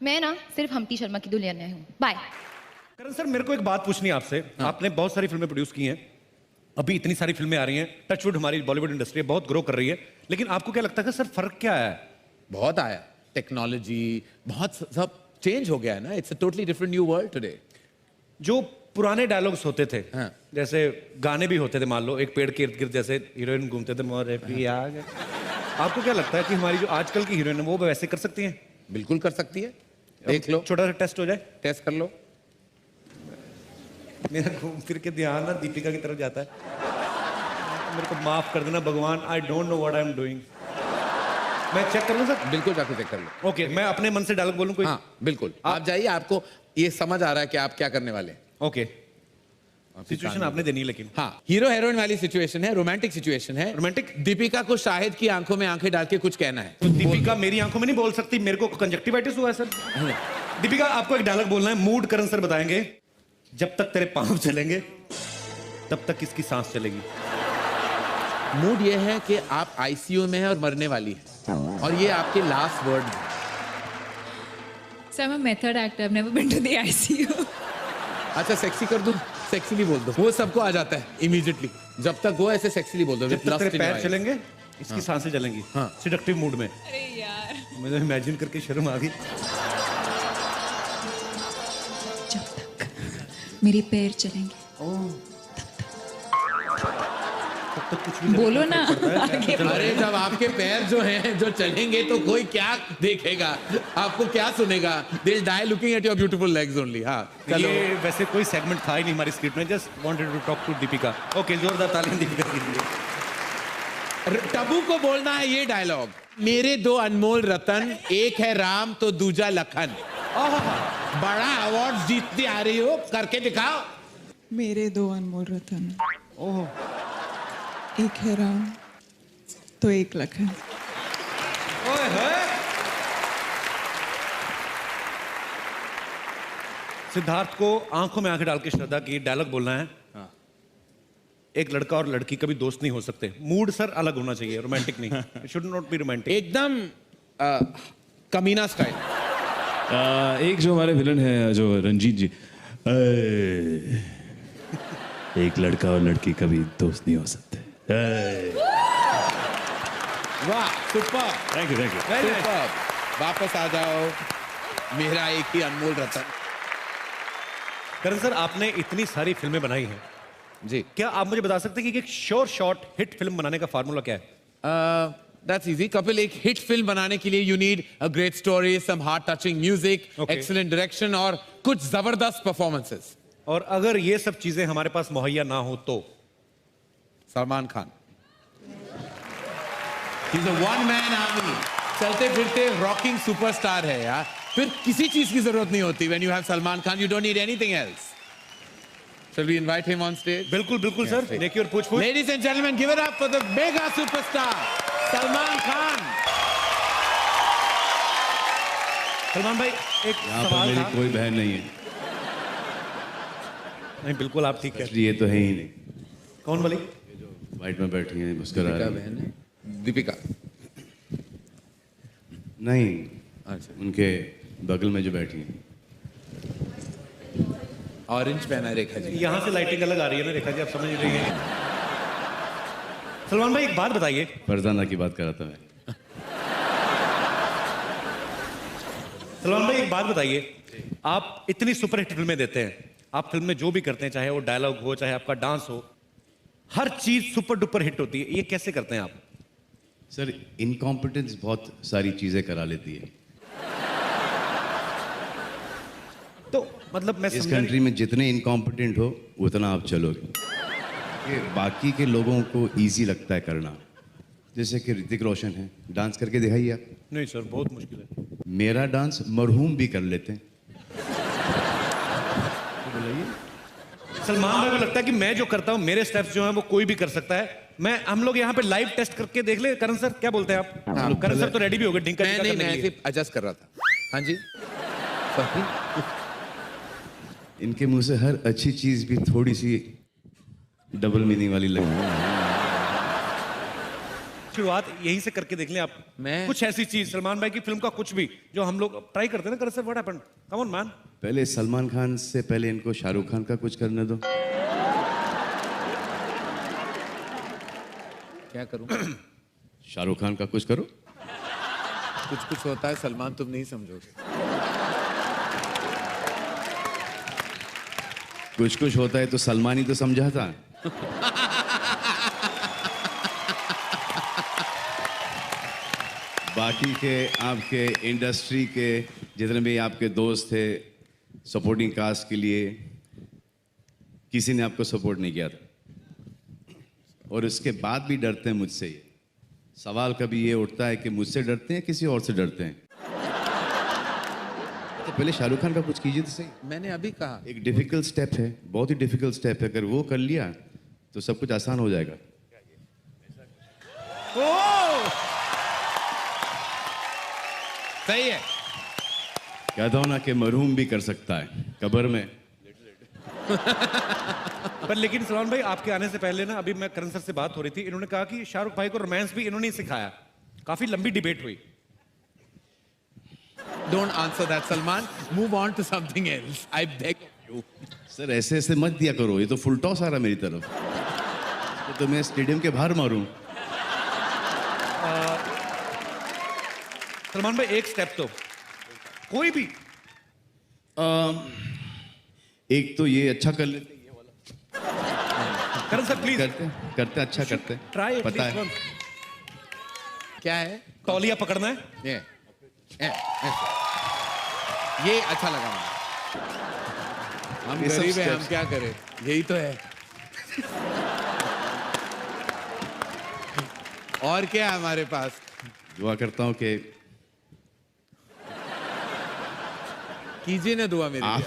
मैं ना सिर्फ हम्टी शर्मा की दुल्हन हूँ। बाय।
करण सर, मेरे को एक बात पूछनी है आपसे। आपने बहुत सारी फिल्में प्रोड्यूस की हैं, अभी इतनी सारी फिल्में आ रही हैं, टचवुड हमारी बॉलीवुड इंडस्ट्री बहुत ग्रो कर रही है, लेकिन आपको क्या लगता है कि सर फर्क क्या है?
बहुत आया, टेक्नोलॉजी बहुत सब चेंज हो गया है ना। It's a totally different new world today.
जो पुराने डायलॉग्स होते थे,
हाँ।
जैसे गाने भी होते थे, मान लो एक पेड़ के इर्द गिर्द जैसे हीरोइन घूमते थे, मोरे पिया गए। आपको क्या लगता है कि हमारी जो आजकल की हीरोइन है वो वैसे कर सकती हैं?
बिल्कुल कर सकती है, देख लो,
छोटा सा टेस्ट हो जाए,
टेस्ट कर लो।
मेरा घूम फिर के ध्यान ना दीपिका की तरफ जाता है। मेरे को माफ कर देना भगवान, I don't know what I am doing. मैं चेक कर लूं सर?
बिल्कुल जाके चेक कर लो।
ओके, मैं अपने मन से डायलॉग बोलूं कोई?
हाँ बिल्कुल, आप जाइए, आपको ये समझ आ रहा है कि आप क्या करने वाले हैं।
ओके, सिचुएशन आपने देनी, लेकिन
हाँ, हीरो हेरोइन वाली सिचुएशन है, रोमांटिक सिचुएशन है।
रोमांटिक?
दीपिका को शाहिद की आंखों में आंखें डाल के कुछ कहना है।
तो दीपिका मेरी आंखों में नहीं बोल सकती, मेरे को कंजक्टिवाइटिस हुआ है सर। दीपिका, आपको एक डायलॉग बोलना है, मूड करण सर बताएंगे। जब तक तेरे पांव चलेंगे तब तक किसकी सांस चलेगी?
मूड ये है कि आप आईसीयू में हैं और मरने वाली है, और ये आपके लास्ट वर्ड हैं।
So I'm a method actor. I've never been to the ICU.
अच्छा, सेक्सी कर दूं? सेक्सीली बोल दो, वो सबको आ जाता है इमीडिएटली। जब तक वो ऐसे सेक्सीली बोल दो,
जब तक तेरे पैर चलेंगे इसकी सांसें चलेंगी।
हाँ।
सिडक्टिव मूड में।
अरे यार।
मुझे इमेजिन करके शर्म आ गई।
जब तक मेरे पैर चलेंगे।
तब तक कुछ भी
बोलो ना।
आगे
अरे जब आपके पैर जो हैं जो चलेंगे तो कोई क्या देखेगा, आपको क्या सुनेगा? They'll die looking at your beautiful legs only। हाँ चलो।
ये वैसे कोई सेगमेंट था ही नहीं हमारी स्क्रिप्ट में, just wanted to talk to Deepika. Okay, जोरदार तालियां दीपिका के लिए।
टबू को बोलना है ये डायलॉग, मेरे दो अनमोल रतन, एक है राम तो दूजा लखन। बड़ा अवार्ड जीतती आ रही हो, करके दिखाओ।
मेरे दो अनमोल रतन, एक है राम तो एक लखन।
ओए होए। सिद्धार्थ को आंखों में आंखें डाल के श्रद्धा की डायलॉग बोलना है। एक लड़का और लड़की कभी दोस्त नहीं हो सकते। मूड सर अलग होना चाहिए, रोमांटिक नहीं। It should not be romantic.
एकदम कमीना स्टाइल।
एक जो हमारे विलन है जो रंजीत जी, एक लड़का और लड़की कभी दोस्त नहीं हो सकते।
वाह, सुपर,
थैंक यू
सुपर। वापस आ जाओ, मेरा एक ही अनमोल रतन।
करण सर, आपने इतनी सारी फिल्में बनाई हैं
जी,
क्या आप मुझे बता सकते हैं कि एक श्योर शॉट हिट फिल्म बनाने का फार्मूला क्या है?
That's easy Kapil. एक हिट फिल्म बनाने के लिए you need a great story, some heart touching music, excellent direction और कुछ जबरदस्त परफॉर्मेंसेस।
और अगर ये सब चीजें हमारे पास मुहैया ना हो तो?
Salman Khan. He's a one man army, चलते फिरते रॉकिंग सुपरस्टार है यार। फिर किसी चीज की जरूरत नहीं होती। When you have Salman Khan, you don't need anything else. Shall we invite him on stage?
बिल्कुल बिल्कुल सर, देखिए और पूछ।
Ladies and gentlemen, give it up for the mega superstar, Salman Khan.
Salman भाई, एक
यहाँ पर
सवाल
मेरी
था।
कोई बहन नहीं है।
नहीं, बिल्कुल आप ठीक है।
ये तो है ही नहीं।
कौन वाली?
वाइट में बैठी है, मुस्कुरा रही है।
बहन है दीपिका।
नहीं,
अच्छा,
उनके बगल में जो बैठी है।
ऑरेंज पहना है रेखा जी।
यहाँ से लाइटिंग अलग आ रही है ना रेखा जी, आप समझ रही हैं। सलमान भाई, एक बात बताइए।
फरजाना की बात कर रहा था मैं।
सलमान भाई, एक बात बताइए। आप इतनी सुपरहिट फिल्में देते हैं, आप फिल्म में जो भी करते हैं, चाहे वो डायलॉग हो, चाहे आपका डांस हो, हर चीज सुपर डुपर हिट होती है। ये कैसे करते हैं आप?
सर, इनकॉम्पिटेंस बहुत सारी चीजें करा लेती है।
तो मतलब मैं
इस कंट्री में जितने इनकॉम्पिटेंट हो उतना आप चलोगे। ये बाकी के लोगों को इजी लगता है करना। जैसे कि ऋतिक रोशन है, डांस करके दिखाइए आप।
नहीं सर, बहुत मुश्किल है।
मेरा डांस मरहूम भी कर लेते हैं।
सलमान भाई को लगता है कि मैं जो करता हूं, मेरे स्टेप्स जो हैं वो कोई भी कर सकता है। हम लोग यहाँ पे लाइव टेस्ट करके देख ले। करण सर क्या बोलते हैं आप? करण सर तो रेडी भी हो गए।
मैं नहीं, मैं सिर्फ एडजस्ट कर रहा था। हाँ जी सॉरी
इनके मुंह से हर अच्छी चीज भी थोड़ी सी डबल मीनिंग वाली लगती है।
शुरुआत यहीं से करके देख लें आप।
मैं-
कुछ ऐसी चीज सलमान भाई की फिल्म का कुछ भी जो हम लोग ट्राई करते हैं ना, कर sir what happened, come on man.
पहले सलमान खान से पहले इनको शाहरुख खान का कुछ करने दो।
क्या करूं
शाहरुख खान का कुछ करो।
कुछ कुछ होता है सलमान, तुम नहीं समझोगे।
कुछ कुछ होता है तो सलमान ही तो समझाता। बाकी के आपके इंडस्ट्री के जितने भी आपके दोस्त थे सपोर्टिंग कास्ट के लिए, किसी ने आपको सपोर्ट नहीं किया था और उसके बाद भी डरते हैं मुझसे। सवाल कभी ये उठता है कि मुझसे डरते हैं किसी और से डरते हैं। तो पहले शाहरुख खान का कुछ कीजिए तो सही।
मैंने अभी कहा
एक डिफिकल्ट स्टेप है, बहुत ही डिफिकल्ट स्टेप है, अगर वो कर लिया तो सब कुछ आसान हो जाएगा।
सही है।
कहता हूं ना कि मरहूम भी कर सकता है कब्र में।
पर लेकिन सलमान भाई आपके आने से पहले ना, अभी मैं करण सर से बात हो रही थी, इन्होंने कहा कि शाहरुख भाई को रोमांस भी इन्होंने ही सिखाया। काफी लंबी डिबेट हुई।
Don't answer that Salman, move on to something else, I beg you.
Sir ऐसे ऐसे मत दिया करो, ये तो फुल टॉस आ रहा मेरी तरफ। तो मैं स्टेडियम के बाहर मारूं।
सलमान भाई एक स्टेप तो कोई भी।
एक तो ये अच्छा कर लेते, ये वाला
करण सर प्लीज
करते अच्छा करते
ट्राई,
पता है।
क्या है?
तौलिया पकड़ना है।
ये अच्छा लगा मुझे। हम
ये सब
गरीब हैं, हम
steps-
क्या करें, यही तो है। और क्या है हमारे पास?
दुआ करता हूं कि
कीजिए ना दुआ मेरे लिए।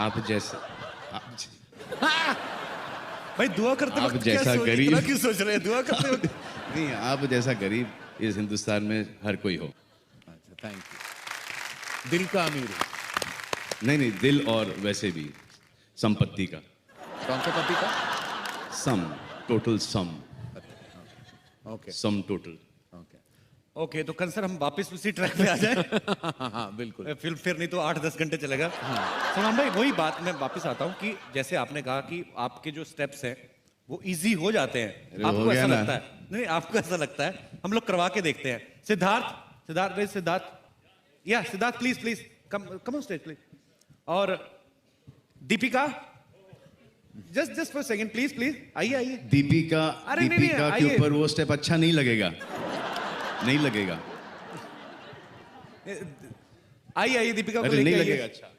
आप जैसे
भाई दुआ करते
आप
वक्त क्या
जैसा
सोच,
गरीब-
इतना क्यों सोच रहे हैं दुआ करते वक्त?
नहीं, आप जैसा गरीब इस हिंदुस्तान में हर कोई हो।
अच्छा थैंक यू। दिल का अमीर हूं।
नहीं, दिल और वैसे भी संपत्ति का
कौन से पति का?
Sum, total sum,
okay
sum total.
Okay
okay तो करण सर हम वापस उसी ट्रैक पे आ जाए।
हाँ बिल्कुल।
फिल्म फिर नहीं तो 8-10 घंटे चलेगा। सलमान भाई वही बात मैं वापस आता हूँ कि जैसे आपने कहा कि आपके जो स्टेप्स हैं वो इजी हो जाते हैं।
अरे हो
आपको
गया
ऐसा
ना।
लगता है? नहीं आपको ऐसा लगता है, हम लोग करवा के देखते हैं। सिद्धार्थ या Siddharth please please come on stage please. और Deepika just for second please please आइए।
दीपिका
अरे नहीं,
दीपिका के
आइए।
ऊपर वो स्टेप अच्छा नहीं लगेगा, नहीं लगेगा।
आइए दीपिका को
अरे नहीं
लेके
लगेगा
आइए।
अच्छा।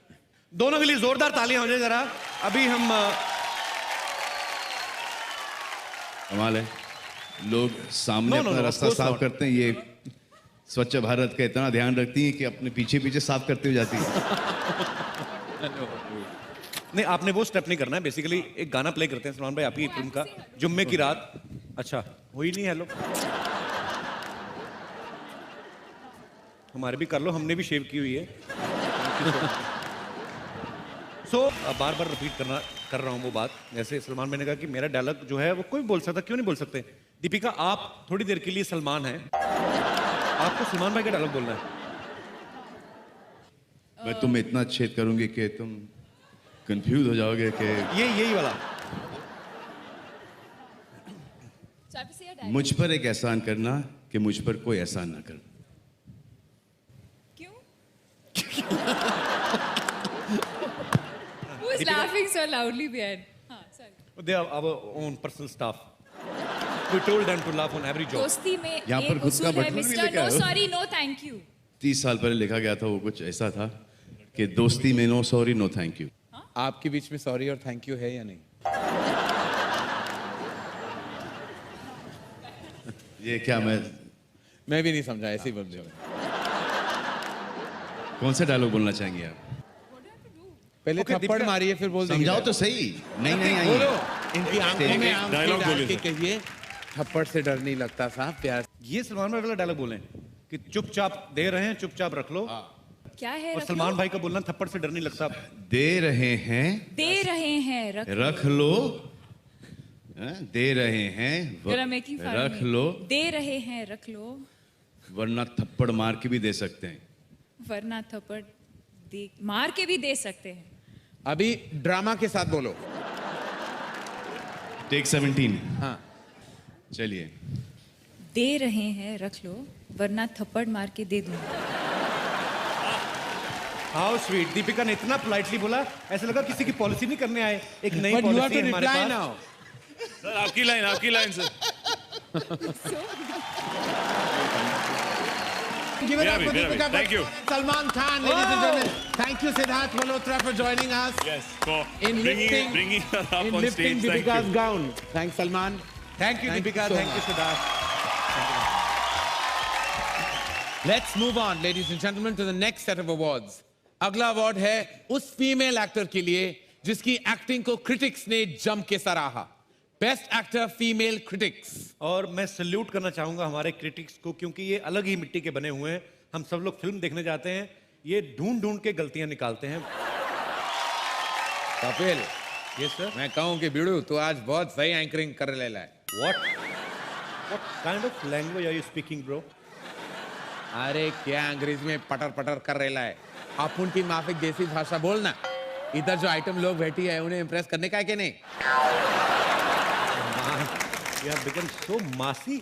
दोनों के लिए जोरदार तालियां हो जाए जरा। अभी हम
कमाल है, लोग सामने
No, no,
अपना
no, of
रास्ता
course
साफ
not.
करते हैं, ये स्वच्छ भारत का इतना ध्यान रखती है कि अपने पीछे पीछे साफ करते हुए जाती है।
नहीं आपने वो स्टेप नहीं करना है। बेसिकली एक गाना प्ले करते हैं सलमान भाई आपकी फिल्म का, जुम्मे की रात। अच्छा हुई नहीं, हेलो हमारे भी कर लो, हमने भी शेव की हुई है। सो बार बार रिपीट कर रहा हूं वो बात, जैसे सलमान भाई ने कहा कि मेरा डायलॉग जो है वो कोई बोल सकता, क्यों नहीं बोल सकते? दीपिका आप थोड़ी देर के लिए सलमान हैं, आपको सलमान भाई का डायलॉग बोलना है।
मैं तुम्हें इतना छेद करूंगी कि तुम कंफ्यूज हो जाओगे कि
यही वाला।
मुझ पर एक एहसान करना कि मुझ पर कोई एहसान ना कर।
Who is laughing so loudly behind? हाँ, sorry.
They are our own personal staff. We told them to laugh on every joke.
दोस्ती में
यहाँ पर
एक
खुद का
उसूल है,
बटुआ भी
मिस्टर
लेके
नो
आए हो।
Sorry no thank you.
30 साल पहले लिखा गया था, वो कुछ ऐसा था कि दोस्ती में no sorry no thank you.
आपके बीच में सॉरी और थैंक यू है या नहीं?
ये क्या
मैं भी नहीं समझा, ऐसे ही बोल दिया।
कौन सा डायलॉग बोलना चाहेंगे आप?
पहले
Okay,
थप्पड़
दीपिका-
मारिए फिर बोल दीजिए।
समझाओ तो सही। नहीं
बोलो,
आइए।
इनकी आंखों में आंखें
डायलॉग
डाल
बोलिए
के कहिए, थप्पड़ से डर नहीं लगता साहब, प्यार।
ये सलमान भाई वाला डायलॉग बोले। कि चुपचाप दे रहे हैं, चुपचाप रख लो।
क्या है
और
रख
सलमान
लो?
भाई का बोलना थप्पड़ से डर नहीं लगता।
दे रहे हैं,
दे रहे हैं
रख लो। दे रहे हैं,
You're making fun of
रख
me.
लो,
दे रहे हैं रख लो,
वरना थप्पड़ मार के भी दे सकते हैं।
वरना थप्पड़ मार के भी दे सकते हैं।
अभी ड्रामा के साथ बोलो।
टेक 17।
हाँ,
चलिए।
दे रहे हैं रख लो, वरना थप्पड़ मार के दे दूंगा।
How sweet. दीपिका ने इतना पोलाइटली बोला, ऐसा लगा किसी की पॉलिसी नहीं करने आए। एक नई
but you have
policy
to
हमारे
reply
पास।
now.
सर आपकी line sir.
Give it up for
Veer Abhi,
Deepika
thank you.
Padukone, Salman Khan, ladies and gentlemen. Thank you, Siddharth Malhotra, for joining us.
Yes, for
In lifting,
bringing her up
in
on
lifting
stage. Thank
Deepika's
you.
gown. Thanks, Salman.
Thank you,
Thank
Deepika.
you so
Thank you,
much.
Siddharth.
Let's move on, ladies and gentlemen, to the next set of awards. अगला award है उस female actor के लिए जिसकी acting को critics ने जम के सराहा। Best actor female critics.
और मैं सल्यूट करना चाहूंगा हमारे क्रिटिक्स को, क्योंकि ये अलग ही मिट्टी के बने हुए हैं। हम सब लोग फिल्म देखने जाते हैं, ये ढूंढ ढूंढ के गलतियां निकालते हैं।
कपिल,
ये सर,
मैं कहूं कि बिड़ू तू आज बहुत सही एंकरिंग कर ले है।
What kind of language are you speaking bro?
अरे क्या अंग्रेजी में पटर पटर कर रहा है। अपन की माफिक देसी भाषा बोलना। इधर जो आइटम लोग बैठी है उन्हें इम्प्रेस करने का है कि नहीं?
You have become so massy.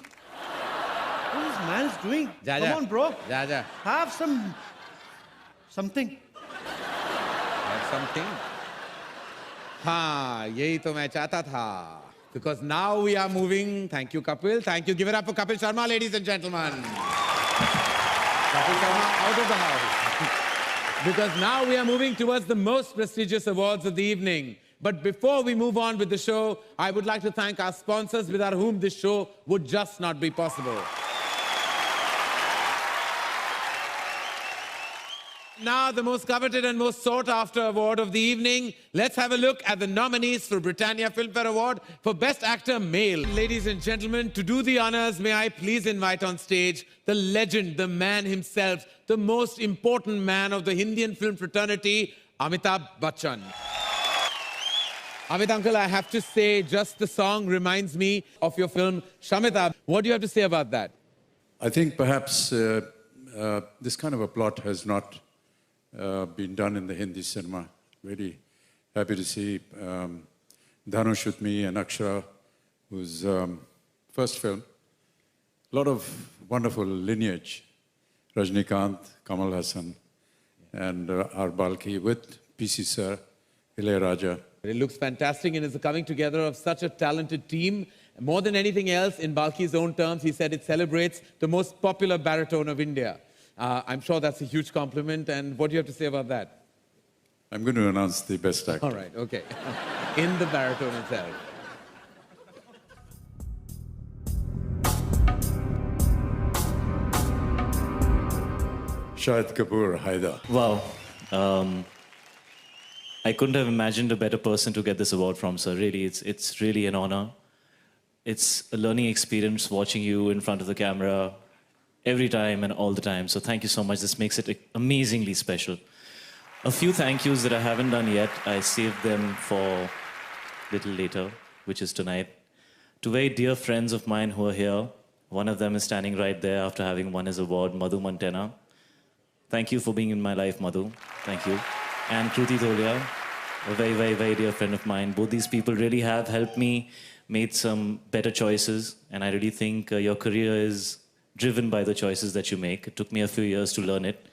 What is man's doing?
जा
Come
जा,
on, bro.
जा जा।
Have something.
Have something. हाँ, यही तो मैं चाहता था। Because now we are moving. Thank you, Kapil. Thank you. Give it up for Kapil Sharma, ladies and gentlemen. Kapil Sharma out of the house. Because now we are moving towards the most prestigious awards of the evening. But before we move on with the show, I would like to thank our sponsors without whom this show would just not be possible. Now, the most coveted and most sought-after award of the evening. Let's have a look at the nominees for Britannia Filmfare Award for Best Actor Male. Ladies and gentlemen, to do the honors, may I please invite on stage the legend, the man himself, the most important man of the Indian film fraternity, Amitabh Bachchan. Amit uncle, I have to say, just the song reminds me of your film, Shamitab. What do you have to say about that?
I think perhaps this kind of a plot has not been done in the Hindi cinema. Very happy to see Dhanush with me and Akshara, whose first film. A lot of wonderful lineage. Rajnikant, Kamal Hassan, and R. Balki with PC Sir, Ilayaraja.
It looks fantastic, and it's the coming together of such a talented team. More than anything else, in Balki's own terms, he said it celebrates the most popular baritone of India. I'm sure that's a huge compliment. And what do you have to say about that?
I'm going to announce the best actor.
All right, okay. In the baritone itself.
Shahid Kapoor, Haida.
Wow. I couldn't have imagined a better person to get this award from, sir. Really, it's really an honor. It's a learning experience watching you in front of the camera every time and all the time. So thank you so much. This makes it amazingly special. A few thank yous that I haven't done yet. I saved them for a little later, which is tonight. To very dear friends of mine who are here. One of them is standing right there after having won his award, Madhu Mantena. Thank you for being in my life, Madhu. Thank you. And Kruti Tholia, a very, very, very dear friend of mine. Both these people really have helped me, made some better choices. And I really think your career is driven by the choices that you make. It took me a few years to learn it.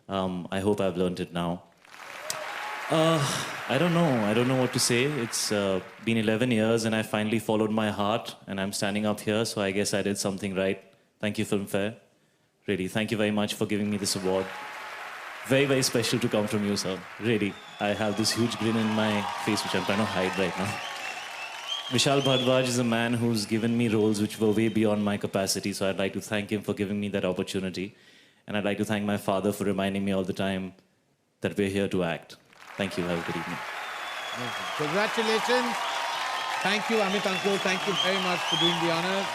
I hope I've learned it now. I don't know. I don't know what to say. It's been 11 years and I finally followed my heart and I'm standing up here, so I guess I did something right. Thank you, Filmfare. Really, thank you very much for giving me this award. Very, very special to come from you, sir. Really, I have this huge grin in my face, which I'm trying to hide right now. Vishal Bhardwaj is a man who's given me roles which were way beyond my capacity, so I'd like to thank him for giving me that opportunity. And I'd like to thank my father for reminding me all the time that we're here to act. Thank you. Have a good evening.
Congratulations. Thank you, Amit uncle. Thank you very much for doing the honors.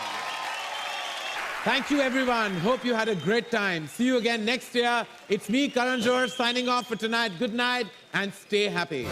Thank you, everyone. Hope you had a great time. See you again next year. It's me, Karan Johar, signing off for tonight. Good night and stay happy.